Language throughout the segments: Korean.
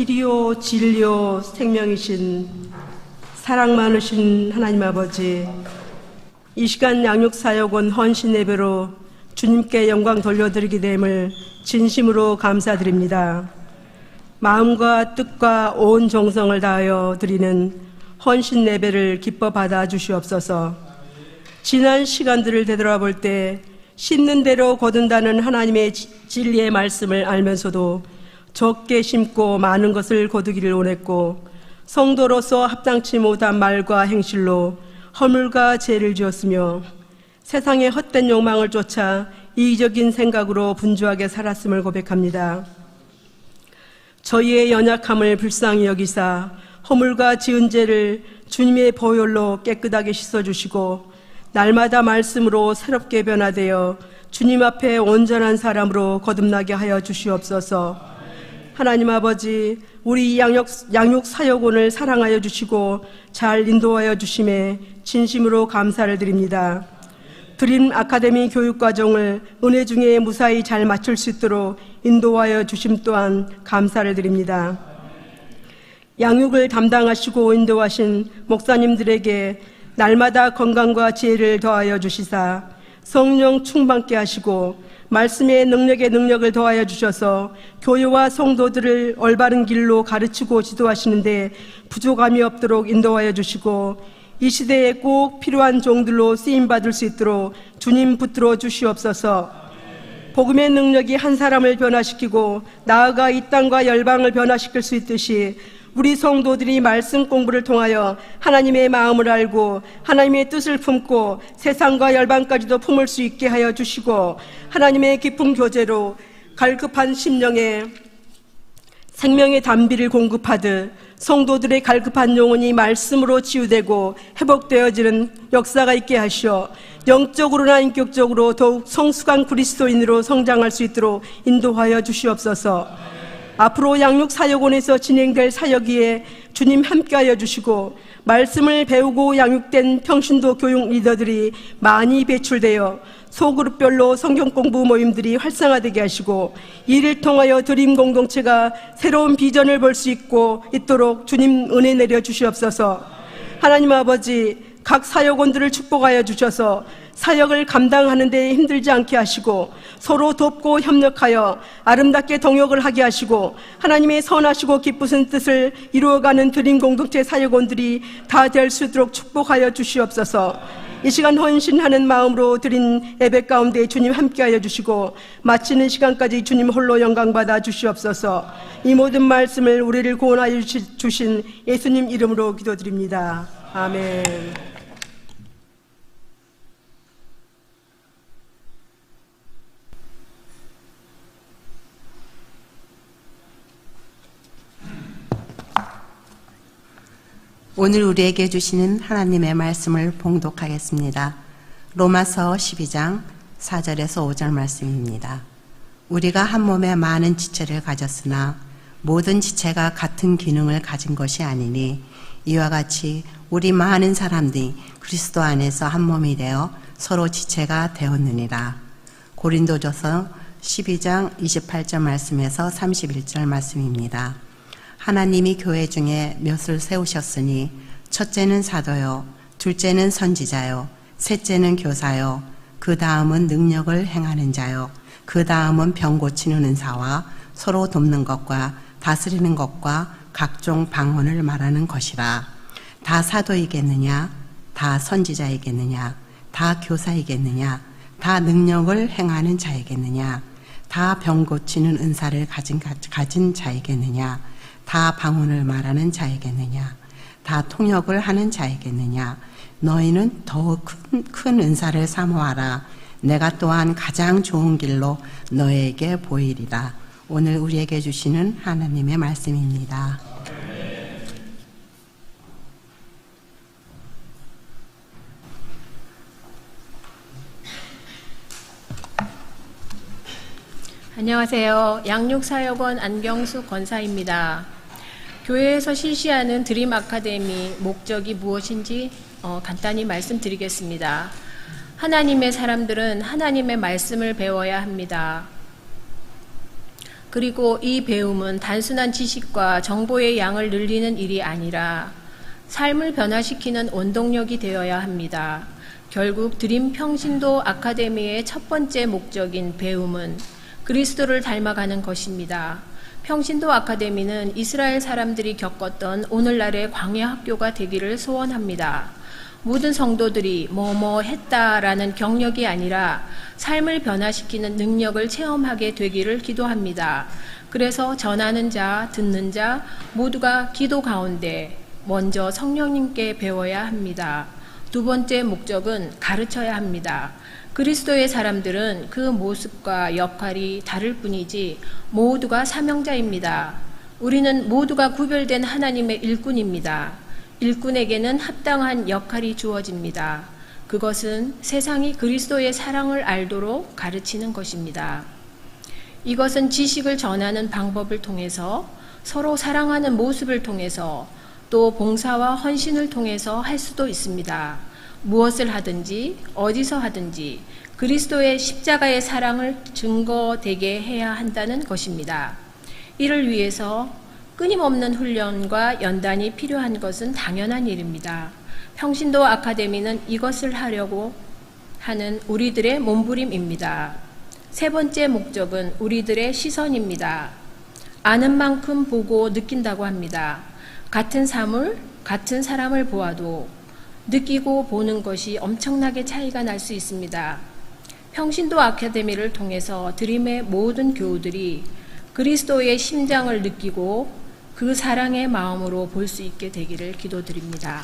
길이요 진리요 생명이신 사랑 많으신 하나님 아버지, 이 시간 양육사역원 헌신 예배로 주님께 영광 돌려드리게 됨을 진심으로 감사드립니다. 마음과 뜻과 온 정성을 다하여 드리는 헌신 예배를 기뻐 받아 주시옵소서. 지난 시간들을 되돌아볼 때 심는 대로 거둔다는 하나님의 진리의 말씀을 알면서도 적게 심고 많은 것을 거두기를 원했고, 성도로서 합당치 못한 말과 행실로 허물과 죄를 지었으며 세상의 헛된 욕망을 쫓아 이기적인 생각으로 분주하게 살았음을 고백합니다. 저희의 연약함을 불쌍히 여기사 허물과 지은 죄를 주님의 보혈로 깨끗하게 씻어주시고 날마다 말씀으로 새롭게 변화되어 주님 앞에 온전한 사람으로 거듭나게 하여 주시옵소서. 하나님 아버지, 우리 양육 사역원을 사랑하여 주시고 잘 인도하여 주심에 진심으로 감사를 드립니다. 드림 아카데미 교육과정을 은혜 중에 무사히 잘 마칠 수 있도록 인도하여 주심 또한 감사를 드립니다. 양육을 담당하시고 인도하신 목사님들에게 날마다 건강과 지혜를 더하여 주시사 성령 충만케 하시고 말씀의 능력을 더하여 주셔서 교회와 성도들을 올바른 길로 가르치고 지도하시는데 부족함이 없도록 인도하여 주시고 이 시대에 꼭 필요한 종들로 쓰임받을 수 있도록 주님 붙들어 주시옵소서. 복음의 능력이 한 사람을 변화시키고 나아가 이 땅과 열방을 변화시킬 수 있듯이 우리 성도들이 말씀 공부를 통하여 하나님의 마음을 알고 하나님의 뜻을 품고 세상과 열방까지도 품을 수 있게 하여 주시고, 하나님의 깊은 교제로 갈급한 심령에 생명의 담비를 공급하듯 성도들의 갈급한 영혼이 말씀으로 치유되고 회복되어지는 역사가 있게 하시어 영적으로나 인격적으로 더욱 성숙한 그리스도인으로 성장할 수 있도록 인도하여 주시옵소서. 앞으로 양육사역원에서 진행될 사역위에 주님 함께하여 주시고 말씀을 배우고 양육된 평신도 교육 리더들이 많이 배출되어 소그룹별로 성경 공부 모임들이 활성화되게 하시고 이를 통하여 드림 공동체가 새로운 비전을 볼 수 있도록 주님 은혜 내려 주시옵소서. 하나님 아버지, 각 사역원들을 축복하여 주셔서 사역을 감당하는 데 힘들지 않게 하시고 서로 돕고 협력하여 아름답게 동역을 하게 하시고 하나님의 선하시고 기쁘신 뜻을 이루어가는 드림 공동체 사역원들이 다 될 수 있도록 축복하여 주시옵소서. 이 시간 헌신하는 마음으로 드린 예배 가운데 주님 함께하여 주시고 마치는 시간까지 주님 홀로 영광받아 주시옵소서. 이 모든 말씀을 우리를 구원하여 주신 예수님 이름으로 기도드립니다. 아멘. 오늘 우리에게 주시는 하나님의 말씀을 봉독하겠습니다. 로마서 12장 4절에서 5절 말씀입니다. 우리가 한 몸에 많은 지체를 가졌으나 모든 지체가 같은 기능을 가진 것이 아니니 이와 같이 우리 많은 사람들이 그리스도 안에서 한 몸이 되어 서로 지체가 되었느니라. 고린도전서 12장 28절 말씀에서 31절 말씀입니다. 하나님이 교회 중에 몇을 세우셨으니 첫째는 사도요, 둘째는 선지자요, 셋째는 교사요, 그 다음은 능력을 행하는 자요, 그 다음은 병 고치는 은사와 서로 돕는 것과 다스리는 것과 각종 방언을 말하는 것이라. 다 사도이겠느냐? 다 선지자이겠느냐? 다 교사이겠느냐? 다 능력을 행하는 자이겠느냐? 다 병 고치는 은사를 가진 자이겠느냐? 다 방언을 말하는 자이겠느냐? 다 통역을 하는 자이겠느냐? 너희는 더욱 큰 은사를 사모하라. 내가 또한 가장 좋은 길로 너희에게 보이리라. 오늘 우리에게 주시는 하나님의 말씀입니다. 안녕하세요. 양육사역원 안경숙 권사입니다. 교회에서 실시하는 드림 아카데미 목적이 무엇인지 간단히 말씀드리겠습니다. 하나님의 사람들은 하나님의 말씀을 배워야 합니다. 그리고 이 배움은 단순한 지식과 정보의 양을 늘리는 일이 아니라 삶을 변화시키는 원동력이 되어야 합니다. 결국 드림 평신도 아카데미의 첫 번째 목적인 배움은 그리스도를 닮아가는 것입니다. 평신도 아카데미는 이스라엘 사람들이 겪었던 오늘날의 광야 학교가 되기를 소원합니다. 모든 성도들이 뭐뭐 했다라는 경력이 아니라 삶을 변화시키는 능력을 체험하게 되기를 기도합니다. 그래서 전하는 자, 듣는 자 모두가 기도 가운데 먼저 성령님께 배워야 합니다. 두 번째 목적은 가르쳐야 합니다. 그리스도의 사람들은 그 모습과 역할이 다를 뿐이지 모두가 사명자입니다. 우리는 모두가 구별된 하나님의 일꾼입니다. 일꾼에게는 합당한 역할이 주어집니다. 그것은 세상이 그리스도의 사랑을 알도록 가르치는 것입니다. 이것은 지식을 전하는 방법을 통해서, 서로 사랑하는 모습을 통해서, 또 봉사와 헌신을 통해서 할 수도 있습니다. 무엇을 하든지 어디서 하든지 그리스도의 십자가의 사랑을 증거되게 해야 한다는 것입니다. 이를 위해서 끊임없는 훈련과 연단이 필요한 것은 당연한 일입니다. 평신도 아카데미는 이것을 하려고 하는 우리들의 몸부림입니다. 세 번째 목적은 우리들의 시선입니다. 아는 만큼 보고 느낀다고 합니다. 같은 사물, 같은 사람을 보아도 느끼고 보는 것이 엄청나게 차이가 날 수 있습니다. 평신도 아카데미를 통해서 드림의 모든 교우들이 그리스도의 심장을 느끼고 그 사랑의 마음으로 볼 수 있게 되기를 기도드립니다.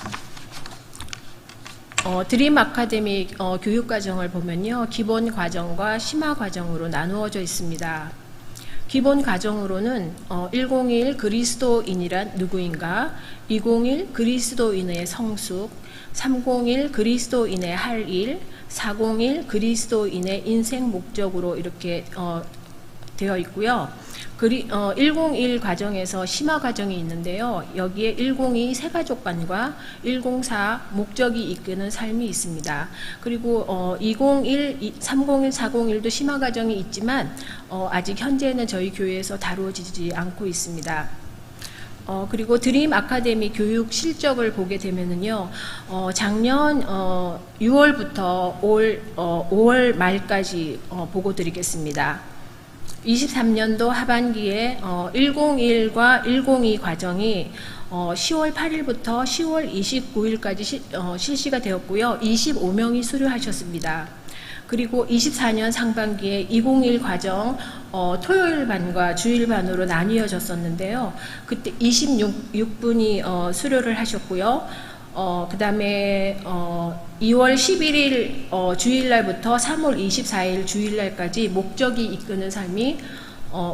드림 아카데미 교육과정을 보면요, 기본 과정과 심화 과정으로 나누어져 있습니다. 기본 과정으로는 101 그리스도인이란 누구인가, 201 그리스도인의 성숙, 301 그리스도인의 할 일, 401 그리스도인의 인생 목적으로 이렇게 되어 있고요. 101 과정에서 심화 과정이 있는데요. 여기에 102 세가족관과 104 목적이 이끄는 삶이 있습니다. 그리고 201, 301, 401도 심화 과정이 있지만 아직 현재는 저희 교회에서 다루어지지 않고 있습니다. 그리고 드림 아카데미 교육 실적을 보게 되면은요, 작년 6월부터 올 5월 말까지 보고 드리겠습니다. 23년도 하반기에 101과 102 과정이 10월 8일부터 10월 29일까지 실시가 되었고요. 25명이 수료하셨습니다. 그리고 24년 상반기에 201 과정 토요일 반과 주일 반으로 나뉘어졌었는데요. 그때 26분이 수료를 하셨고요. 그 다음에 2월 11일 주일날부터 3월 24일 주일날까지 목적이 이끄는 삶이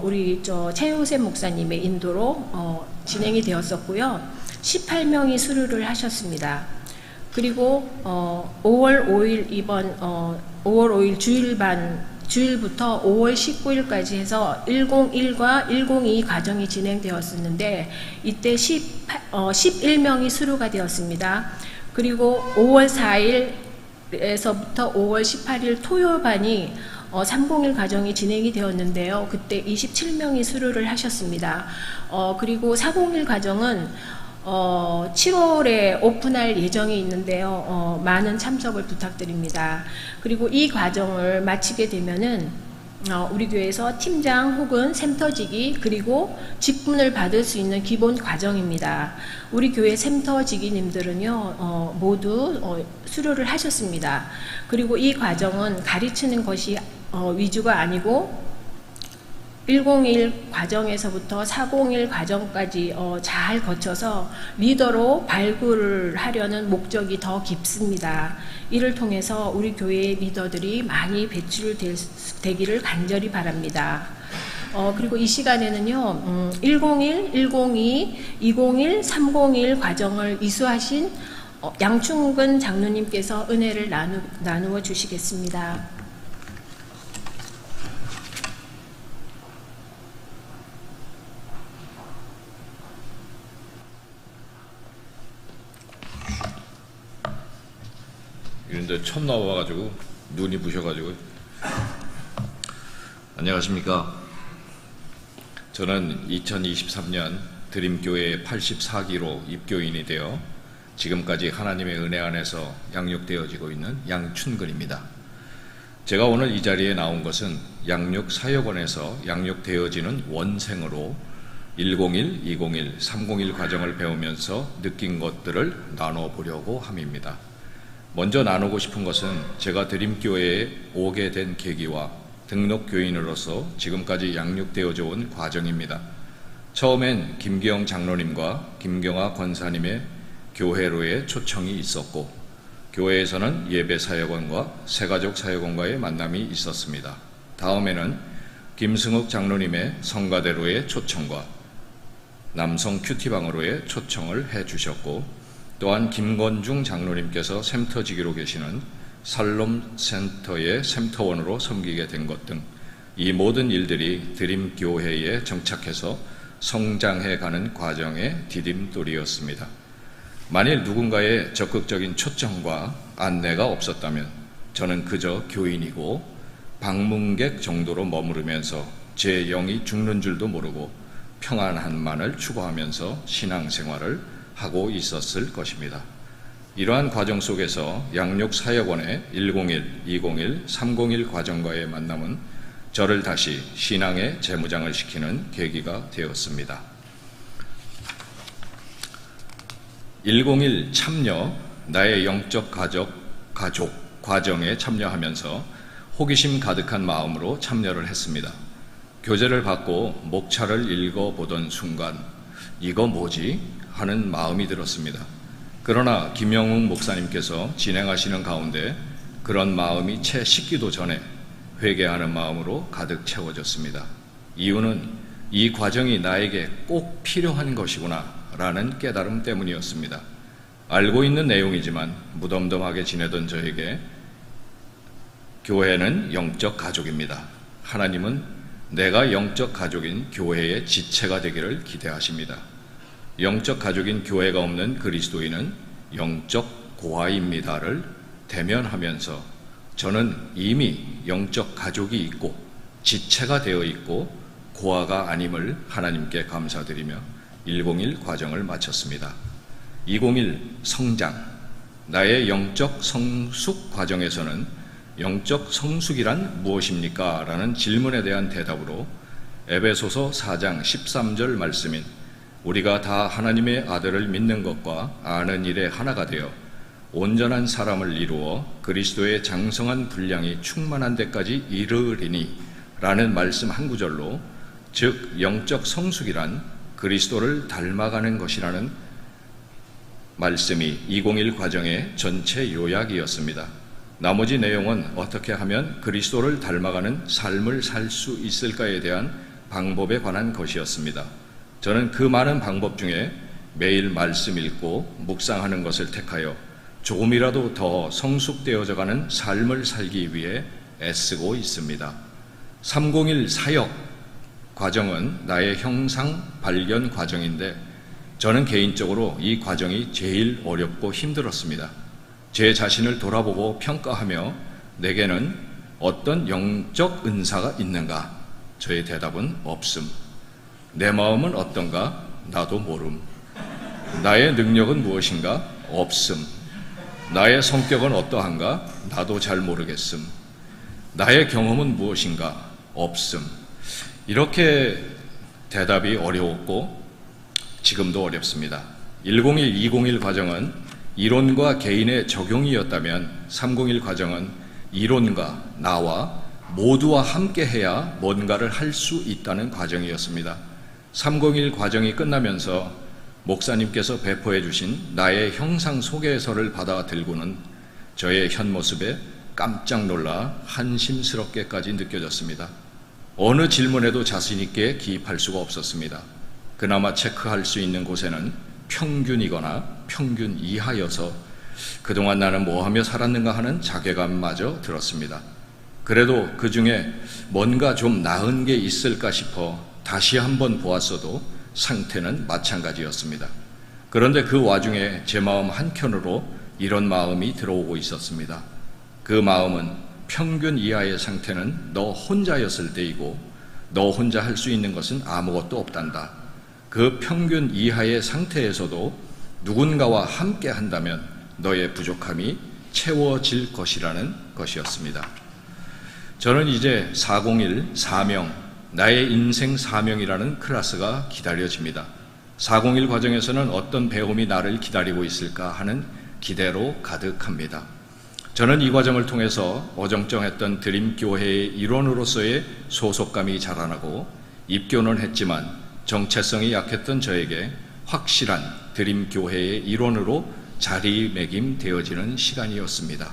우리 최효세 목사님의 인도로 진행이 되었었고요. 18명이 수료를 하셨습니다. 그리고 5월 5일 이번 5월 5일 주일부터 5월 19일까지 해서 101과 102 과정이 진행되었었는데 이때 11명이 수료가 되었습니다. 그리고 5월 4일에서부터 5월 18일 토요반이 301 과정이 진행이 되었는데요. 그때 27명이 수료를 하셨습니다. 그리고 401 과정은 7월에 오픈할 예정이 있는데요. 많은 참석을 부탁드립니다. 그리고 이 과정을 마치게 되면은 우리 교회에서 팀장 혹은 센터직이 그리고 직분을 받을 수 있는 기본 과정입니다. 우리 교회 센터직이님들은요 모두 수료를 하셨습니다. 그리고 이 과정은 가르치는 것이 위주가 아니고 101 과정에서부터 401 과정까지 잘 거쳐서 리더로 발굴을 하려는 목적이 더 깊습니다. 이를 통해서 우리 교회의 리더들이 많이 배출되기를 간절히 바랍니다. 그리고 이 시간에는요 101, 102, 201, 301 과정을 이수하신 양충근 장로님께서 은혜를 나누어 주시겠습니다. 이런데 처음 나와가지고 눈이 부셔가지고. 안녕하십니까. 저는 2023년 드림교회 84기로 입교인이 되어 지금까지 하나님의 은혜 안에서 양육되어지고 있는 양춘근입니다. 제가 오늘 이 자리에 나온 것은 양육사역원에서 양육되어지는 원생으로 101, 201, 301 과정을 배우면서 느낀 것들을 나눠보려고 함입니다. 먼저 나누고 싶은 것은 제가 드림교회에 오게 된 계기와 등록교인으로서 지금까지 양육되어져 온 과정입니다. 처음엔 김기영 장로님과 김경아 권사님의 교회로의 초청이 있었고, 교회에서는 예배사역원과 새가족 사역원과의 만남이 있었습니다. 다음에는 김승욱 장로님의 성가대로의 초청과 남성 큐티방으로의 초청을 해주셨고, 또한 김건중 장로님께서 샘터지기로 계시는 살롬센터의 샘터원으로 섬기게 된 것 등 이 모든 일들이 드림교회에 정착해서 성장해가는 과정의 디딤돌이었습니다. 만일 누군가의 적극적인 초청과 안내가 없었다면 저는 그저 교인이고 방문객 정도로 머무르면서 제 영이 죽는 줄도 모르고 평안함만을 추구하면서 신앙생활을 하고 있었을 것입니다. 이러한 과정 속에서 양육사역원의 101, 201, 301 과정과의 만남은 저를 다시 신앙의 재무장을 시키는 계기가 되었습니다. 101 참여, 나의 영적 가족 과정에 참여하면서 호기심 가득한 마음으로 참여를 했습니다. 교재를 받고 목차를 읽어보던 순간 이거 뭐지? 하는 마음이 들었습니다. 그러나 김영웅 목사님께서 진행하시는 가운데 그런 마음이 채 식기도 전에 회개하는 마음으로 가득 채워졌습니다. 이유는 이 과정이 나에게 꼭 필요한 것이구나 라는 깨달음 때문이었습니다. 알고 있는 내용이지만 무덤덤하게 지내던 저에게 교회는 영적 가족입니다. 하나님은 내가 영적 가족인 교회의 지체가 되기를 기대하십니다. 영적 가족인 교회가 없는 그리스도인은 영적 고아입니다를 대면하면서 저는 이미 영적 가족이 있고 지체가 되어 있고 고아가 아님을 하나님께 감사드리며 101 과정을 마쳤습니다. 201 성장, 나의 영적 성숙 과정에서는 영적 성숙이란 무엇입니까? 라는 질문에 대한 대답으로 에베소서 4장 13절 말씀인 우리가 다 하나님의 아들을 믿는 것과 아는 일에 하나가 되어 온전한 사람을 이루어 그리스도의 장성한 분량이 충만한 데까지 이르리니 라는 말씀 한 구절로, 즉 영적 성숙이란 그리스도를 닮아가는 것이라는 말씀이 201 과정의 전체 요약이었습니다. 나머지 내용은 어떻게 하면 그리스도를 닮아가는 삶을 살 수 있을까에 대한 방법에 관한 것이었습니다. 저는 그 많은 방법 중에 매일 말씀 읽고 묵상하는 것을 택하여 조금이라도 더 성숙되어져가는 삶을 살기 위해 애쓰고 있습니다. 301 사역 과정은 나의 형상 발견 과정인데 저는 개인적으로 이 과정이 제일 어렵고 힘들었습니다. 제 자신을 돌아보고 평가하며 내게는 어떤 영적 은사가 있는가? 저의 대답은 없음. 내 마음은 어떤가? 나도 모름. 나의 능력은 무엇인가? 없음. 나의 성격은 어떠한가? 나도 잘 모르겠음. 나의 경험은 무엇인가? 없음. 이렇게 대답이 어려웠고 지금도 어렵습니다. 101, 201 과정은 이론과 개인의 적용이었다면 301 과정은 이론과 나와 모두와 함께해야 뭔가를 할 수 있다는 과정이었습니다. 301 과정이 끝나면서 목사님께서 배포해 주신 나의 형상 소개서를 받아 들고는 저의 현 모습에 깜짝 놀라 한심스럽게까지 느껴졌습니다. 어느 질문에도 자신 있게 기입할 수가 없었습니다. 그나마 체크할 수 있는 곳에는 평균이거나 평균 이하여서 그동안 나는 뭐하며 살았는가 하는 자괴감마저 들었습니다. 그래도 그 중에 뭔가 좀 나은 게 있을까 싶어 다시 한번 보았어도 상태는 마찬가지였습니다. 그런데 그 와중에 제 마음 한켠으로 이런 마음이 들어오고 있었습니다. 그 마음은 평균 이하의 상태는 너 혼자였을 때이고 너 혼자 할 수 있는 것은 아무것도 없단다. 그 평균 이하의 상태에서도 누군가와 함께 한다면 너의 부족함이 채워질 것이라는 것이었습니다. 저는 이제 401 사명, 나의 인생 사명이라는 클래스가 기다려집니다. 401 과정에서는 어떤 배움이 나를 기다리고 있을까 하는 기대로 가득합니다. 저는 이 과정을 통해서 어정쩡했던 드림교회의 일원으로서의 소속감이 자라나고 입교는 했지만 정체성이 약했던 저에게 확실한 드림교회의 일원으로 자리매김되어지는 시간이었습니다.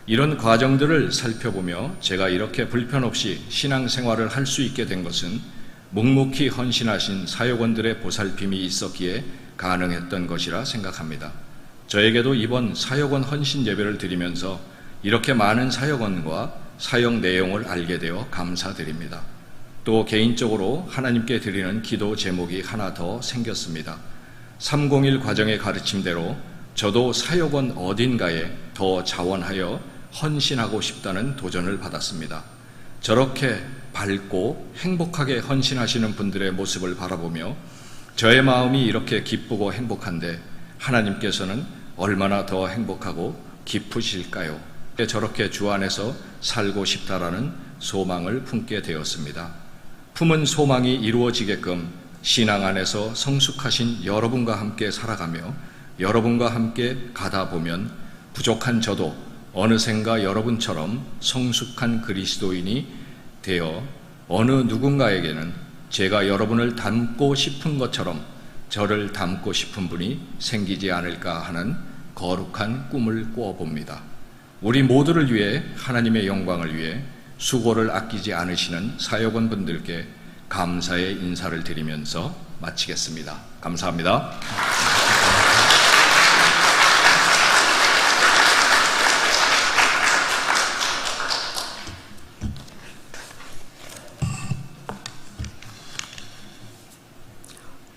이런 과정들을 살펴보며 제가 이렇게 불편 없이 신앙생활을 할 수 있게 된 것은 묵묵히 헌신하신 사역원들의 보살핌이 있었기에 가능했던 것이라 생각합니다. 저에게도 이번 사역원 헌신 예배를 드리면서 이렇게 많은 사역원과 사역 내용을 알게 되어 감사드립니다. 또 개인적으로 하나님께 드리는 기도 제목이 하나 더 생겼습니다. 301 과정의 가르침대로 저도 사역원 어딘가에 더 자원하여 헌신하고 싶다는 도전을 받았습니다. 저렇게 밝고 행복하게 헌신하시는 분들의 모습을 바라보며 저의 마음이 이렇게 기쁘고 행복한데 하나님께서는 얼마나 더 행복하고 기쁘실까요? 저렇게 주 안에서 살고 싶다라는 소망을 품게 되었습니다. 품은 소망이 이루어지게끔 신앙 안에서 성숙하신 여러분과 함께 살아가며 여러분과 함께 가다 보면 부족한 저도 어느샌가 여러분처럼 성숙한 그리스도인이 되어 어느 누군가에게는 제가 여러분을 닮고 싶은 것처럼 저를 닮고 싶은 분이 생기지 않을까 하는 거룩한 꿈을 꾸어봅니다. 우리 모두를 위해 하나님의 영광을 위해 수고를 아끼지 않으시는 사역원 분들께 감사의 인사를 드리면서 마치겠습니다. 감사합니다.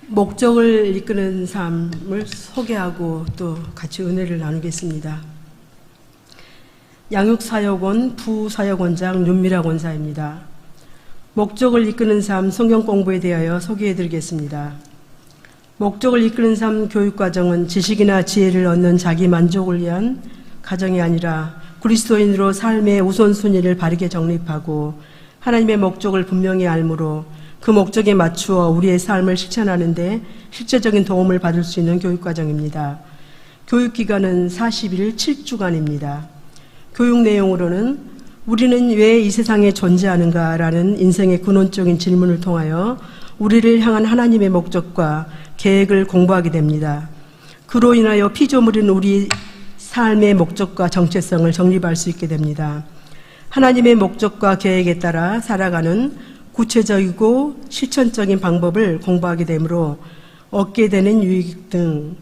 목적을 이끄는 삶을 소개하고 또 같이 은혜를 나누겠습니다. 양육사역원 부사역원장 윤미라 권사입니다. 목적을 이끄는 삶 성경 공부에 대하여 소개해드리겠습니다. 목적을 이끄는 삶 교육과정은 지식이나 지혜를 얻는 자기 만족을 위한 과정이 아니라 그리스도인으로 삶의 우선순위를 바르게 정립하고 하나님의 목적을 분명히 알므로 그 목적에 맞추어 우리의 삶을 실천하는 데 실제적인 도움을 받을 수 있는 교육과정입니다. 교육기간은 40일 7주간입니다. 교육 내용으로는 우리는 왜 이 세상에 존재하는가라는 인생의 근원적인 질문을 통하여 우리를 향한 하나님의 목적과 계획을 공부하게 됩니다. 그로 인하여 피조물인 우리 삶의 목적과 정체성을 정립할 수 있게 됩니다. 하나님의 목적과 계획에 따라 살아가는 구체적이고 실천적인 방법을 공부하게 되므로 얻게 되는 유익 등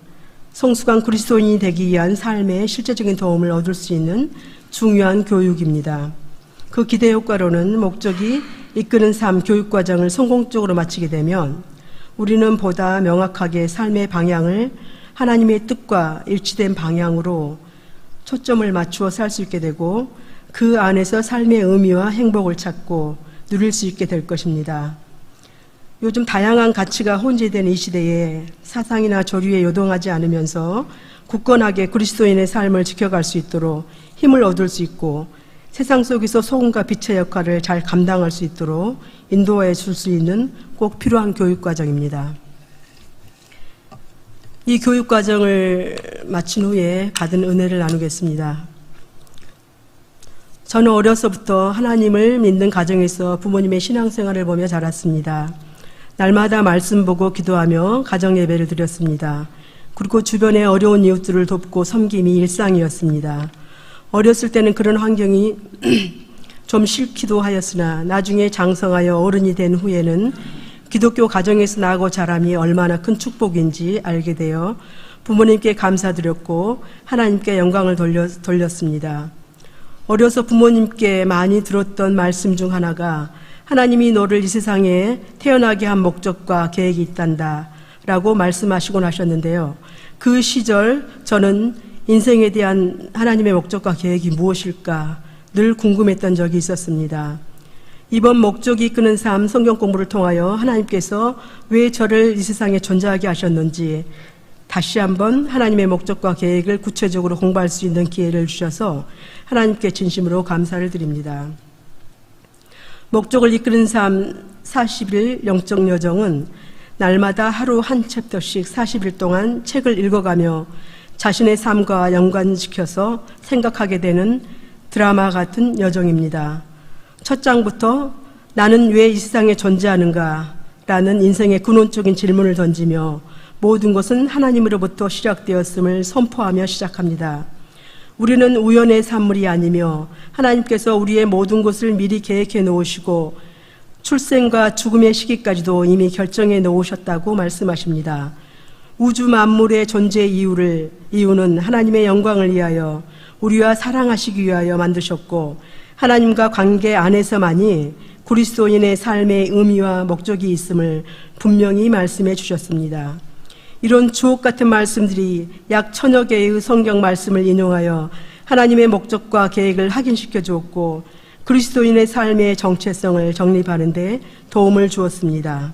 성숙한 그리스도인이 되기 위한 삶의 실제적인 도움을 얻을 수 있는 중요한 교육입니다. 그 기대 효과로는 목적이 이끄는 삶 교육과정을 성공적으로 마치게 되면 우리는 보다 명확하게 삶의 방향을 하나님의 뜻과 일치된 방향으로 초점을 맞추어 살 수 있게 되고 그 안에서 삶의 의미와 행복을 찾고 누릴 수 있게 될 것입니다. 요즘 다양한 가치가 혼재된 이 시대에 사상이나 조류에 요동하지 않으면서 굳건하게 그리스도인의 삶을 지켜갈 수 있도록 힘을 얻을 수 있고 세상 속에서 소금과 빛의 역할을 잘 감당할 수 있도록 인도해 줄 수 있는 꼭 필요한 교육과정입니다. 이 교육과정을 마친 후에 받은 은혜를 나누겠습니다. 저는 어려서부터 하나님을 믿는 가정에서 부모님의 신앙생활을 보며 자랐습니다. 날마다 말씀 보고 기도하며 가정예배를 드렸습니다. 그리고 주변의 어려운 이웃들을 돕고 섬김이 일상이었습니다. 어렸을 때는 그런 환경이 좀 싫기도 하였으나 나중에 장성하여 어른이 된 후에는 기독교 가정에서 나고 자람이 얼마나 큰 축복인지 알게 되어 부모님께 감사드렸고 하나님께 영광을 돌렸습니다. 어려서 부모님께 많이 들었던 말씀 중 하나가 하나님이 너를 이 세상에 태어나게 한 목적과 계획이 있단다 라고 말씀하시곤 하셨는데요. 그 시절 저는 인생에 대한 하나님의 목적과 계획이 무엇일까 늘 궁금했던 적이 있었습니다. 이번 목적이 이끄는 삶 성경 공부를 통하여 하나님께서 왜 저를 이 세상에 존재하게 하셨는지 다시 한번 하나님의 목적과 계획을 구체적으로 공부할 수 있는 기회를 주셔서 하나님께 진심으로 감사를 드립니다. 목적을 이끄는 삶 40일 영적 여정은 날마다 하루 한 챕터씩 40일 동안 책을 읽어가며 자신의 삶과 연관시켜서 생각하게 되는 드라마 같은 여정입니다. 첫 장부터 나는 왜 이 세상에 존재하는가 라는 인생의 근원적인 질문을 던지며 모든 것은 하나님으로부터 시작되었음을 선포하며 시작합니다. 우리는 우연의 산물이 아니며 하나님께서 우리의 모든 것을 미리 계획해 놓으시고 출생과 죽음의 시기까지도 이미 결정해 놓으셨다고 말씀하십니다. 우주 만물의 존재 이유는 하나님의 영광을 위하여 우리와 사랑하시기 위하여 만드셨고 하나님과 관계 안에서만이 그리스도인의 삶의 의미와 목적이 있음을 분명히 말씀해 주셨습니다. 이런 주옥 같은 말씀들이 약 1000여 개의 성경 말씀을 인용하여 하나님의 목적과 계획을 확인시켜 주었고 그리스도인의 삶의 정체성을 정립하는 데 도움을 주었습니다.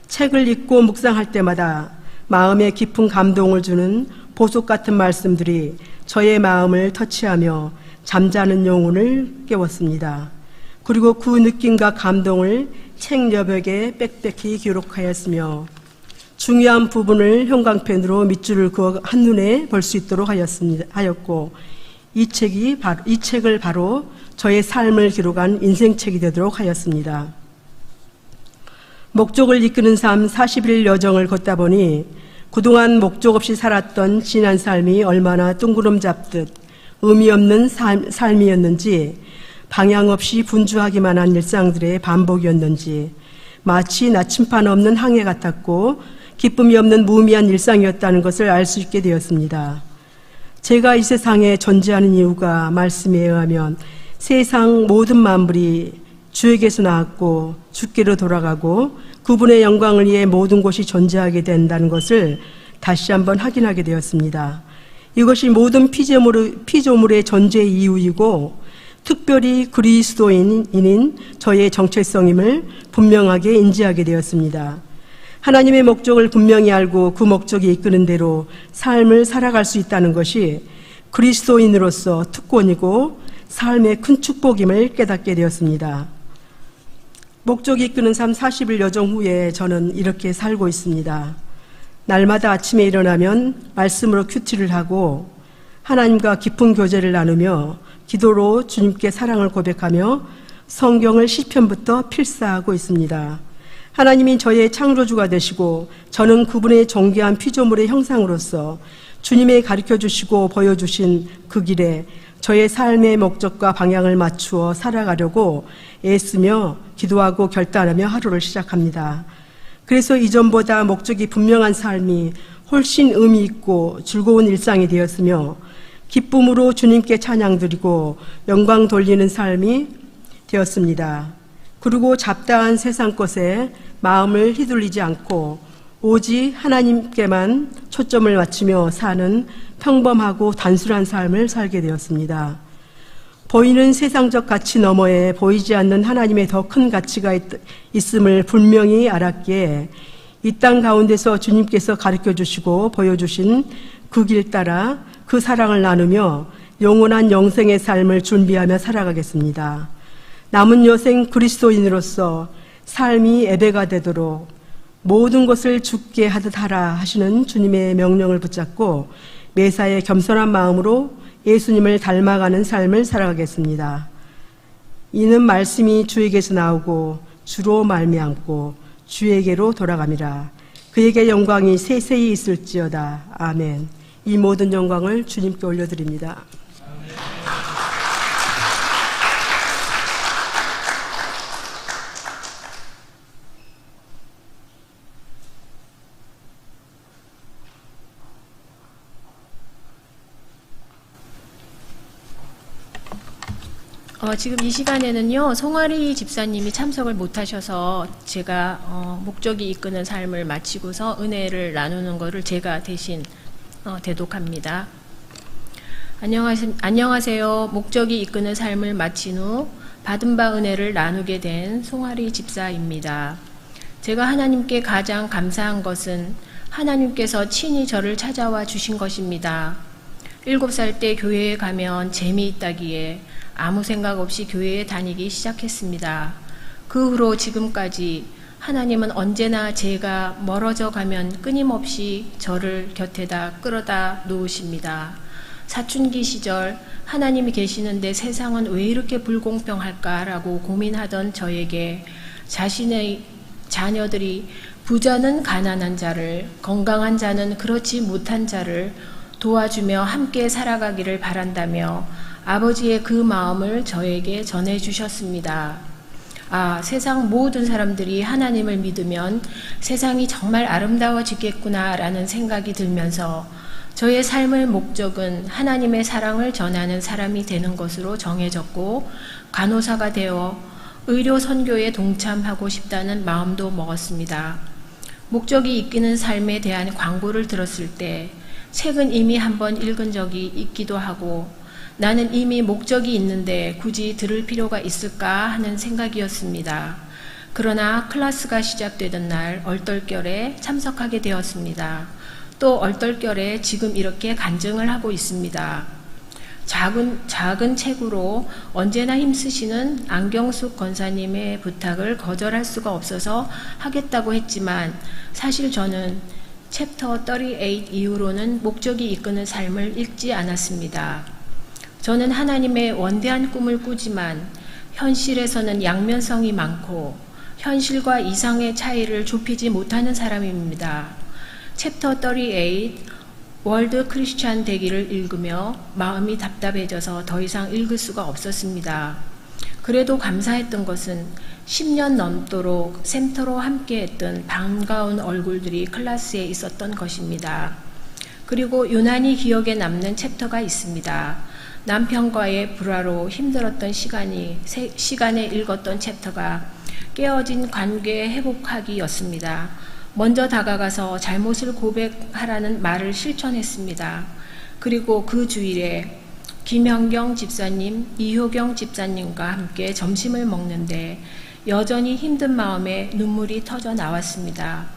책을 읽고 묵상할 때마다 마음에 깊은 감동을 주는 보석 같은 말씀들이 저의 마음을 터치하며 잠자는 영혼을 깨웠습니다. 그리고 그 느낌과 감동을 책 여백에 빽빽히 기록하였으며 중요한 부분을 형광펜으로 밑줄을 그어 한눈에 볼 수 있도록 하였고 이 책을 바로 저의 삶을 기록한 인생책이 되도록 하였습니다. 목적을 이끄는 삶 40일 여정을 걷다 보니 그동안 목적 없이 살았던 지난 삶이 얼마나 뜬구름 잡듯 의미 없는 삶이었는지 방향 없이 분주하기만 한 일상들의 반복이었는지 마치 나침판 없는 항해 같았고 기쁨이 없는 무의미한 일상이었다는 것을 알 수 있게 되었습니다. 제가 이 세상에 존재하는 이유가 말씀에 의하면 세상 모든 만물이 주에게서 나왔고 주께로 돌아가고 그분의 영광을 위해 모든 것이 존재하게 된다는 것을 다시 한번 확인하게 되었습니다. 이것이 모든 피조물의 존재 이유이고 특별히 그리스도인인 저의 정체성임을 분명하게 인지하게 되었습니다. 하나님의 목적을 분명히 알고 그 목적이 이끄는 대로 삶을 살아갈 수 있다는 것이 그리스도인으로서 특권이고 삶의 큰 축복임을 깨닫게 되었습니다. 목적이 이끄는 삶 40일 여정 후에 저는 이렇게 살고 있습니다. 날마다 아침에 일어나면 말씀으로 큐티를 하고 하나님과 깊은 교제를 나누며 기도로 주님께 사랑을 고백하며 성경을 시편부터 필사하고 있습니다. 하나님이 저의 창조주가 되시고 저는 그분의 존귀한 피조물의 형상으로서 주님의 가르쳐주시고 보여주신 그 길에 저의 삶의 목적과 방향을 맞추어 살아가려고 애쓰며 기도하고 결단하며 하루를 시작합니다. 그래서 이전보다 목적이 분명한 삶이 훨씬 의미 있고 즐거운 일상이 되었으며 기쁨으로 주님께 찬양 드리고 영광 돌리는 삶이 되었습니다. 그리고 잡다한 세상 것에 마음을 휘둘리지 않고 오직 하나님께만 초점을 맞추며 사는 평범하고 단순한 삶을 살게 되었습니다. 보이는 세상적 가치 너머에 보이지 않는 하나님의 더 큰 가치가 있음을 분명히 알았기에 이 땅 가운데서 주님께서 가르쳐 주시고 보여주신 그 길 따라 그 사랑을 나누며 영원한 영생의 삶을 준비하며 살아가겠습니다. 남은 여생 그리스도인으로서 삶이 예배가 되도록 모든 것을 주께 하듯 하라 하시는 주님의 명령을 붙잡고 매사에 겸손한 마음으로 예수님을 닮아가는 삶을 살아가겠습니다. 이는 말씀이 주에게서 나오고 주로 말미암고 주에게로 돌아갑니다. 그에게 영광이 세세히 있을지어다. 아멘. 이 모든 영광을 주님께 올려드립니다. 지금 이 시간에는요, 송아리 집사님이 참석을 못하셔서 제가 목적이 이끄는 삶을 마치고서 은혜를 나누는 것을 제가 대신 대독합니다. 안녕하세요. 목적이 이끄는 삶을 마친 후 받은 바 은혜를 나누게 된 송아리 집사입니다. 제가 하나님께 가장 감사한 것은 하나님께서 친히 저를 찾아와 주신 것입니다. 7살 때 교회에 가면 재미있다기에 아무 생각 없이 교회에 다니기 시작했습니다. 그 후로 지금까지 하나님은 언제나 제가 멀어져 가면 끊임없이 저를 곁에다 끌어다 놓으십니다. 사춘기 시절 하나님이 계시는데 세상은 왜 이렇게 불공평할까라고 고민하던 저에게 자신의 자녀들이 부자는 가난한 자를, 건강한 자는 그렇지 못한 자를 도와주며 함께 살아가기를 바란다며 아버지의 그 마음을 저에게 전해주셨습니다. 아, 세상 모든 사람들이 하나님을 믿으면 세상이 정말 아름다워지겠구나라는 생각이 들면서 저의 삶의 목적은 하나님의 사랑을 전하는 사람이 되는 것으로 정해졌고, 간호사가 되어 의료 선교에 동참하고 싶다는 마음도 먹었습니다. 목적이 이끄는 삶에 대한 광고를 들었을 때 책은 이미 한번 읽은 적이 있기도 하고, 나는 이미 목적이 있는데 굳이 들을 필요가 있을까 하는 생각이었습니다. 그러나 클래스가 시작되던 날 얼떨결에 참석하게 되었습니다. 또 얼떨결에 지금 이렇게 간증을 하고 있습니다. 작은 책으로 언제나 힘쓰시는 안경숙 권사님의 부탁을 거절할 수가 없어서 하겠다고 했지만, 사실 저는 챕터 38 이후로는 목적이 이끄는 삶을 읽지 않았습니다. 저는 하나님의 원대한 꿈을 꾸지만 현실에서는 양면성이 많고 현실과 이상의 차이를 좁히지 못하는 사람입니다. 챕터 38 월드 크리스찬 되기를 읽으며 마음이 답답해져서 더 이상 읽을 수가 없었습니다. 그래도 감사했던 것은 10년 넘도록 센터로 함께했던 반가운 얼굴들이 클래스에 있었던 것입니다. 그리고 유난히 기억에 남는 챕터가 있습니다. 남편과의 불화로 힘들었던 시간에 읽었던 챕터가 깨어진 관계 회복하기였습니다. 먼저 다가가서 잘못을 고백하라는 말을 실천했습니다. 그리고 그 주일에 김현경 집사님, 이효경 집사님과 함께 점심을 먹는데 여전히 힘든 마음에 눈물이 터져 나왔습니다.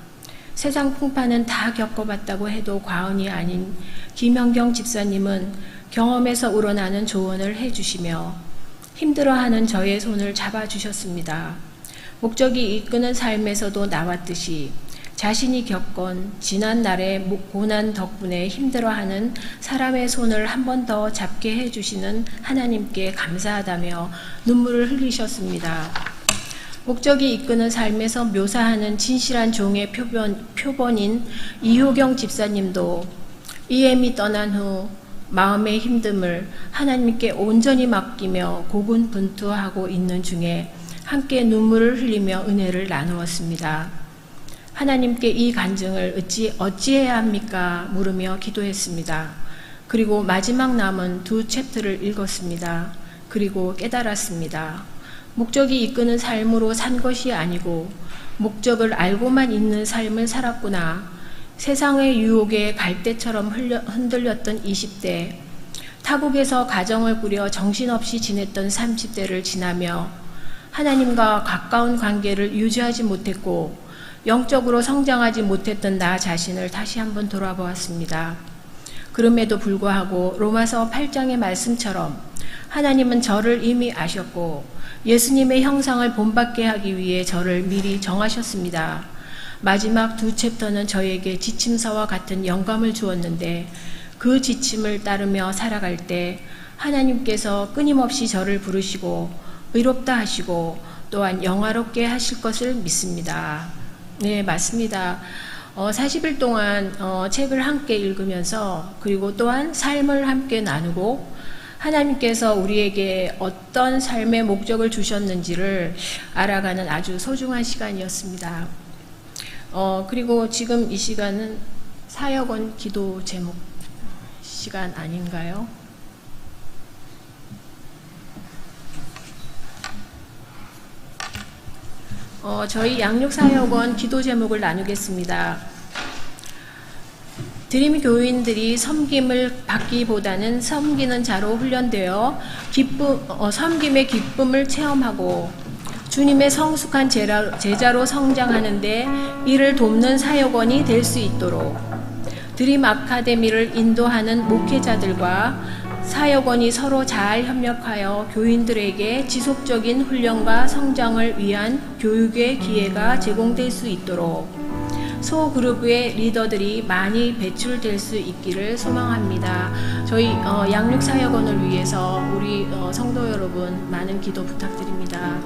세상 풍파는 다 겪어봤다고 해도 과언이 아닌 김현경 집사님은 경험에서 우러나는 조언을 해주시며 힘들어하는 저의 손을 잡아주셨습니다. 목적이 이끄는 삶에서도 나왔듯이 자신이 겪은 지난 날의 고난 덕분에 힘들어하는 사람의 손을 한 번 더 잡게 해주시는 하나님께 감사하다며 눈물을 흘리셨습니다. 목적이 이끄는 삶에서 묘사하는 진실한 종의 표본인 이효경 집사님도 EM이 떠난 후 마음의 힘듦을 하나님께 온전히 맡기며 고군분투하고 있는 중에 함께 눈물을 흘리며 은혜를 나누었습니다. 하나님께 이 간증을 어찌해야 합니까? 물으며 기도했습니다. 그리고 마지막 남은 2 챕터를 읽었습니다. 그리고 깨달았습니다. 목적이 이끄는 삶으로 산 것이 아니고 목적을 알고만 있는 삶을 살았구나. 세상의 유혹에 갈대처럼 흔들렸던 20대, 타국에서 가정을 꾸려 정신없이 지냈던 30대를 지나며 하나님과 가까운 관계를 유지하지 못했고 영적으로 성장하지 못했던 나 자신을 다시 한번 돌아보았습니다. 그럼에도 불구하고 로마서 8장의 말씀처럼 하나님은 저를 이미 아셨고 예수님의 형상을 본받게 하기 위해 저를 미리 정하셨습니다. 마지막 2 챕터는 저에게 지침서와 같은 영감을 주었는데 그 지침을 따르며 살아갈 때 하나님께서 끊임없이 저를 부르시고 의롭다 하시고 또한 영화롭게 하실 것을 믿습니다. 네, 맞습니다. 40일 동안 책을 함께 읽으면서 그리고 또한 삶을 함께 나누고 하나님께서 우리에게 어떤 삶의 목적을 주셨는지를 알아가는 아주 소중한 시간이었습니다. 그리고 지금 이 시간은 사역원 기도 제목 시간 아닌가요? 저희 양육사역원 기도 제목을 나누겠습니다. 드림 교인들이 섬김을 받기보다는 섬기는 자로 훈련되어 섬김의 기쁨을 체험하고 주님의 성숙한 제자로 성장하는데 이를 돕는 사역원이 될 수 있도록 드림 아카데미를 인도하는 목회자들과 사역원이 서로 잘 협력하여 교인들에게 지속적인 훈련과 성장을 위한 교육의 기회가 제공될 수 있도록 소그룹의 리더들이 많이 배출될 수 있기를 소망합니다. 저희 양육사역원을 위해서 우리 성도 여러분 많은 기도 부탁드립니다.